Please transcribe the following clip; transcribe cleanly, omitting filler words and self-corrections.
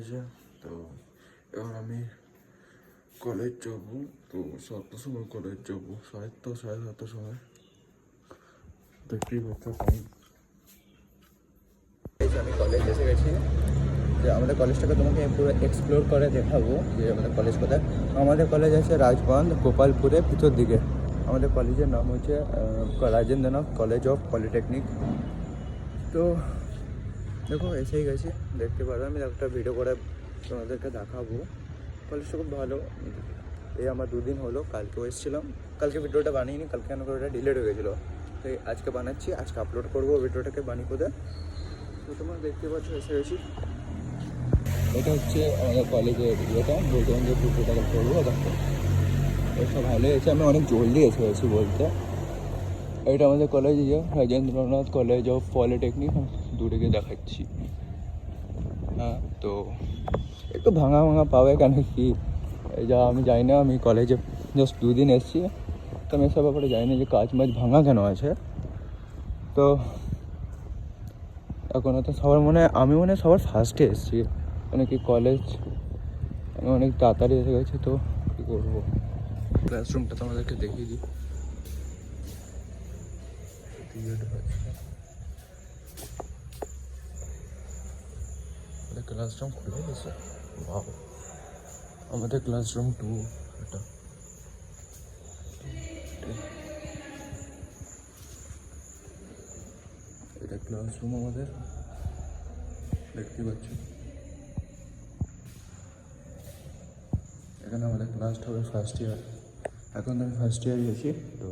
গেছে। তো এবার আমি কলেজ যাবো। তো 7টার সময় কলেজ যাবো, 7:30 সময়। দেখতেই পাচ্ছ টাইম। আমি কলেজ এসে গেছি। যে আমাদের কলেজটাকে তোমাকে পুরো এক্সপ্লোর করে দেখাবো যে আমাদের কলেজ কোথায়। আমাদের কলেজ আছে রাজবাঁধ গোপালপুরের ভিতর দিকে। আমাদের কলেজের নাম হচ্ছে রাজেন্দ্রনাথ কলেজ অফ পলিটেকনিক। তো দেখো এসেই গেছি, দেখতে পারো। আমি একটা ভিডিও করে তোমাদেরকে দেখাবো। কলেজটা খুব ভালো। এই আমার 2 দিন হলো, কালকেও এসেছিলাম। কালকে ভিডিওটা বানিয়ে নিই, কালকে কেন করে ওটা ডিলেট হয়ে গেছিলো। তো আজকে বানাচ্ছি, আজকে আপলোড করবো ভিডিওটাকে বানিয়ে করে। তো তোমরা দেখতে পাচ্ছ এসে গেছি। এটা হচ্ছে আমাদের কলেজের ইয়েটা, বলছিলাম যে ভিডিওটা করবো। দেখো এটা ভালোই হয়েছে, আমি অনেক জলদি এসে গেছি বলতে। এটা আমাদের college, Rajendranath college of polytechnic. দূরে গিয়ে দেখাচ্ছি। হ্যাঁ, তো একটু ভাঙা ভাঙা পাবে, কেন কি যা আমি জানি না। আমি কলেজে জাস্ট 2 দিন এসেছি, তো আমি এসব ব্যাপারে জানি না যে কাজ মাছ ভাঙা কেন আছে। তো এখনও তো সবার আমি সবার ফার্স্টে এসেছি, মানে কি কলেজ আমি অনেক তাড়াতাড়ি এসে গেছি। তো কী করবো, ক্লাসরুমটা তো আমাদেরকে দেখিয়ে দিই। ক্লাসরুম খুলে গেছে। আমাদের ক্লাসরুম 2 এটা। এটা ক্লাসরুম আমাদের, দেখতে পাচ্ছ। এখানে আমাদের ক্লাসটা হবে ফার্স্ট ইয়ার। এখন আমি ফার্স্ট ইয়ার গেছি। তো